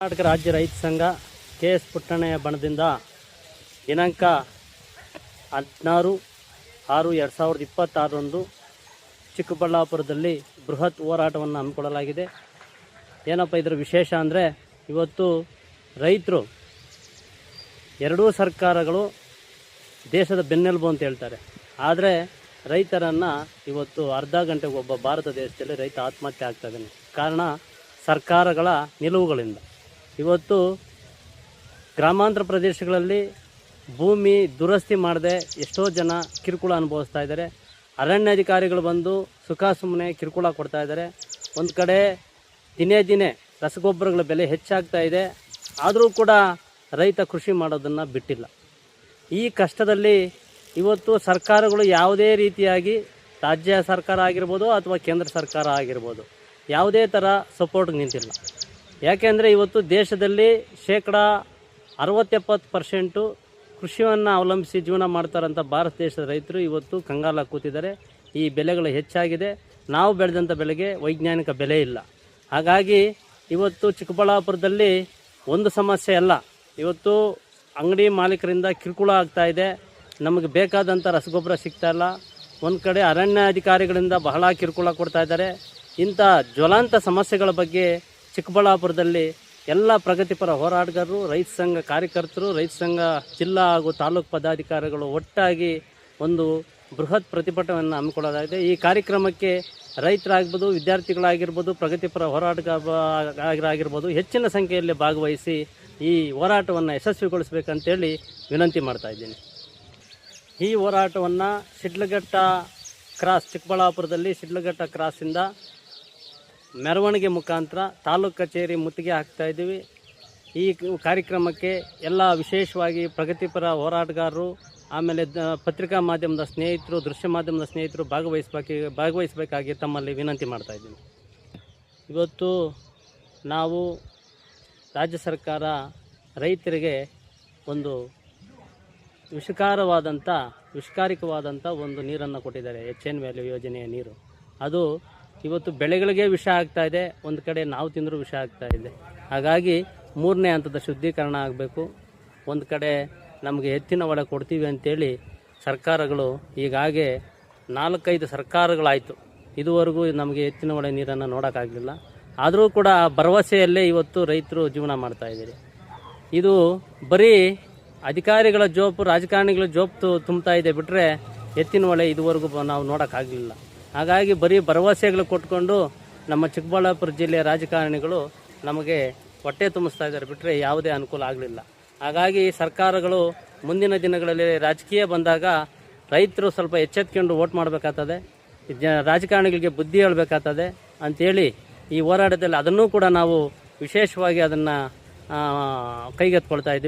ಕರ್ನಾಟಕ ರಾಜ್ಯ ರೈತ ಸಂಘ ಕೆ.ಎಸ್. ಪುಟ್ಟಣ್ಣಯ್ಯ ಬಣದಿಂದ ದಿನಾಂಕ 16/6/2026 ಚಿಕ್ಕಬಳ್ಳಾಪುರದಲ್ಲಿ ಬೃಹತ್ ಹೋರಾಟವನ್ನು ಹಮ್ಮಿಕೊಳ್ಳಲಾಗಿದೆ. ಏನಪ್ಪ ಇದರ ವಿಶೇಷ ಅಂದರೆ, ಇವತ್ತು ರೈತರು ಎರಡೂ ಸರ್ಕಾರಗಳು ದೇಶದ ಬೆನ್ನೆಲುಬು ಅಂತ ಹೇಳ್ತಾರೆ. ಆದರೆ ರೈತರನ್ನು ಇವತ್ತು ಅರ್ಧ ಗಂಟೆಗೆ ಒಬ್ಬ ಭಾರತ ದೇಶದಲ್ಲಿ ರೈತ ಆತ್ಮಹತ್ಯೆ ಆಗ್ತಾಯಿದ್ದಾನೆ. ಕಾರಣ ಸರ್ಕಾರಗಳ ನಿಲುವುಗಳಿಂದ. ಇವತ್ತು ಗ್ರಾಮಾಂತರ ಪ್ರದೇಶಗಳಲ್ಲಿ ಭೂಮಿ ದುರಸ್ತಿ ಮಾಡದೆ ಎಷ್ಟೋ ಜನ ಕಿರುಕುಳ ಅನುಭವಿಸ್ತಾ ಇದ್ದಾರೆ. ಅರಣ್ಯಾಧಿಕಾರಿಗಳು ಬಂದು ಸುಮ್ಮನೆ ಕಿರುಕುಳ ಕೊಡ್ತಾ ಇದ್ದಾರೆ. ಒಂದು ಕಡೆ ದಿನೇ ದಿನೇ ರಸಗೊಬ್ಬರಗಳ ಬೆಲೆ ಹೆಚ್ಚಾಗ್ತಾ ಇದೆ. ಆದರೂ ಕೂಡ ರೈತ ಕೃಷಿ ಮಾಡೋದನ್ನು ಬಿಟ್ಟಿಲ್ಲ. ಈ ಕಷ್ಟದಲ್ಲಿ ಇವತ್ತು ಸರ್ಕಾರಗಳು ಯಾವುದೇ ರೀತಿಯಾಗಿ, ರಾಜ್ಯ ಸರ್ಕಾರ ಆಗಿರ್ಬೋದು ಅಥವಾ ಕೇಂದ್ರ ಸರ್ಕಾರ ಆಗಿರ್ಬೋದು, ಯಾವುದೇ ಥರ ಸಪೋರ್ಟ್ಗೆ ನಿಂತಿಲ್ಲ. ಯಾಕೆಂದರೆ ಇವತ್ತು ದೇಶದಲ್ಲಿ 60-70% ಕೃಷಿಯನ್ನು ಅವಲಂಬಿಸಿ ಜೀವನ ಮಾಡ್ತಾರಂಥ ಭಾರತ ದೇಶದ ರೈತರು ಇವತ್ತು ಕಂಗಾಲಾಗಿ ಕೂತಿದ್ದಾರೆ. ಈ ಬೆಲೆಗಳು ಹೆಚ್ಚಾಗಿದೆ. ನಾವು ಬೆಳೆದಂಥ ಬೆಳೆಗೆ ವೈಜ್ಞಾನಿಕ ಬೆಲೆ ಇಲ್ಲ. ಹಾಗಾಗಿ ಇವತ್ತು ಚಿಕ್ಕಬಳ್ಳಾಪುರದಲ್ಲಿ ಒಂದು ಸಮಸ್ಯೆ ಅಲ್ಲ, ಇವತ್ತು ಅಂಗಡಿ ಮಾಲೀಕರಿಂದ ಕಿರುಕುಳ ಆಗ್ತಾಯಿದೆ. ನಮಗೆ ಬೇಕಾದಂಥ ರಸಗೊಬ್ಬರ ಸಿಗ್ತಾಯಿಲ್ಲ. ಒಂದು ಕಡೆ ಅರಣ್ಯ ಅಧಿಕಾರಿಗಳಿಂದ ಬಹಳ ಕಿರುಕುಳ ಕೊಡ್ತಾ ಇದ್ದಾರೆ. ಇಂಥ ಜ್ವಲಂತ ಸಮಸ್ಯೆಗಳ ಬಗ್ಗೆ ಚಿಕ್ಕಬಳ್ಳಾಪುರದಲ್ಲಿ ಎಲ್ಲ ಪ್ರಗತಿಪರ ಹೋರಾಟಗಾರರು, ರೈತ ಸಂಘ ಕಾರ್ಯಕರ್ತರು, ರೈತ ಸಂಘ ಜಿಲ್ಲಾ ಹಾಗೂ ತಾಲೂಕು ಪದಾಧಿಕಾರಿಗಳು ಒಟ್ಟಾಗಿ ಒಂದು ಬೃಹತ್ ಪ್ರತಿಭಟನೆಯನ್ನು ಹಮ್ಮಿಕೊಳ್ಳಲಾಗಿದೆ. ಈ ಕಾರ್ಯಕ್ರಮಕ್ಕೆ ರೈತರಾಗ್ಬೋದು, ವಿದ್ಯಾರ್ಥಿಗಳಾಗಿರ್ಬೋದು, ಪ್ರಗತಿಪರ ಹೋರಾಟಗಾರರಾಗಿರ್ಬೋದು ಹೆಚ್ಚಿನ ಸಂಖ್ಯೆಯಲ್ಲಿ ಭಾಗವಹಿಸಿ ಈ ಹೋರಾಟವನ್ನು ಯಶಸ್ವಿಗೊಳಿಸಬೇಕಂತೇಳಿ ವಿನಂತಿ ಮಾಡ್ತಾ ಇದ್ದೀನಿ. ಈ ಹೋರಾಟವನ್ನು ಶಿಡ್ಲಘಟ್ಟ ಕ್ರಾಸ್, ಚಿಕ್ಕಬಳ್ಳಾಪುರದಲ್ಲಿ ಶಿಡ್ಲಘಟ್ಟ ಕ್ರಾಸಿಂದ ಮೆರವಣಿಗೆ ಮುಖಾಂತರ ತಾಲೂಕು ಕಚೇರಿ ಮುತ್ತಿಗೆ ಹಾಕ್ತಾಯಿದ್ದೀವಿ. ಈ ಕಾರ್ಯಕ್ರಮಕ್ಕೆ ಎಲ್ಲ ವಿಶೇಷವಾಗಿ ಪ್ರಗತಿಪರ ಹೋರಾಟಗಾರರು, ಆಮೇಲೆ ಪತ್ರಿಕಾ ಮಾಧ್ಯಮದ ಸ್ನೇಹಿತರು, ದೃಶ್ಯ ಮಾಧ್ಯಮದ ಸ್ನೇಹಿತರು ಭಾಗವಹಿಸಬೇಕಾಗಿ ತಮ್ಮಲ್ಲಿ ವಿನಂತಿ ಮಾಡ್ತಾಯಿದ್ದೀನಿ. ಇವತ್ತು ನಾವು ರಾಜ್ಯ ಸರ್ಕಾರ ರೈತರಿಗೆ ಒಂದು ವಿಷಕಾರಿಕವಾದಂಥ ಒಂದು ನೀರನ್ನು ಕೊಟ್ಟಿದ್ದಾರೆ. HN ವ್ಯಾಲ್ಯೂ ಯೋಜನೆಯ ನೀರು. ಅದು ಇವತ್ತು ಬೆಳೆಗಳಿಗೆ ವಿಷ ಆಗ್ತಾಯಿದೆ. ಒಂದು ಕಡೆ ನಾವು ತಿಂದರೂ ವಿಷ ಆಗ್ತಾಯಿದೆ. ಹಾಗಾಗಿ 3ನೇ ಹಂತದ ಶುದ್ಧೀಕರಣ ಆಗಬೇಕು. ಒಂದು ಕಡೆ ನಮಗೆ ಎತ್ತಿನ ಹೊಳೆ ಕೊಡ್ತೀವಿ ಅಂತೇಳಿ ಸರ್ಕಾರಗಳು ಈಗಾಗಲೇ 4-5 ಸರ್ಕಾರಗಳಾಯಿತು. ಇದುವರೆಗೂ ನಮಗೆ ಎತ್ತಿನ ಹೊಳೆ ನೀರನ್ನು ನೋಡೋಕ್ಕಾಗಲಿಲ್ಲ. ಆದರೂ ಕೂಡ ಭರವಸೆಯಲ್ಲೇ ಇವತ್ತು ರೈತರು ಜೀವನ ಮಾಡ್ತಾಯಿದ್ದಾರೆ. ಇದು ಬರೀ ಅಧಿಕಾರಿಗಳ ಜೋಪು, ರಾಜಕಾರಣಿಗಳ ಜೋಪು ತುಂಬ್ತಾ ಇದೆ ಬಿಟ್ಟರೆ ಎತ್ತಿನ ಹೊಳೆ ಇದುವರೆಗೂ ನಾವು ನೋಡೋಕ್ಕಾಗಲಿಲ್ಲ. ಹಾಗಾಗಿ ಬರೀ ಭರವಸೆಗಳು ಕೊಟ್ಕೊಂಡು ನಮ್ಮ ಚಿಕ್ಕಬಳ್ಳಾಪುರ ಜಿಲ್ಲೆಯ ರಾಜಕಾರಣಿಗಳು ನಮಗೆ ಹೊಟ್ಟೆ ತುಂಬಿಸ್ತಾ ಇದ್ದಾರೆ ಬಿಟ್ಟರೆ ಯಾವುದೇ ಅನುಕೂಲ ಆಗಲಿಲ್ಲ. ಹಾಗಾಗಿ ಸರ್ಕಾರಗಳು ಮುಂದಿನ ದಿನಗಳಲ್ಲಿ ರಾಜಕೀಯ ಬಂದಾಗ ರೈತರು ಸ್ವಲ್ಪ ಎಚ್ಚೆತ್ಕೊಂಡು ವೋಟ್ ಮಾಡಬೇಕಾಗ್ತದೆ, ರಾಜಕಾರಣಿಗಳಿಗೆ ಬುದ್ಧಿ ಹೇಳಬೇಕಾಗ್ತದೆ ಅಂಥೇಳಿ ಈ ಹೋರಾಟದಲ್ಲಿ ಅದನ್ನೂ ಕೂಡ ನಾವು ವಿಶೇಷವಾಗಿ ಅದನ್ನು ಕೈಗೆತ್ಕೊಳ್ತಾ ಇದ್ದೀವಿ.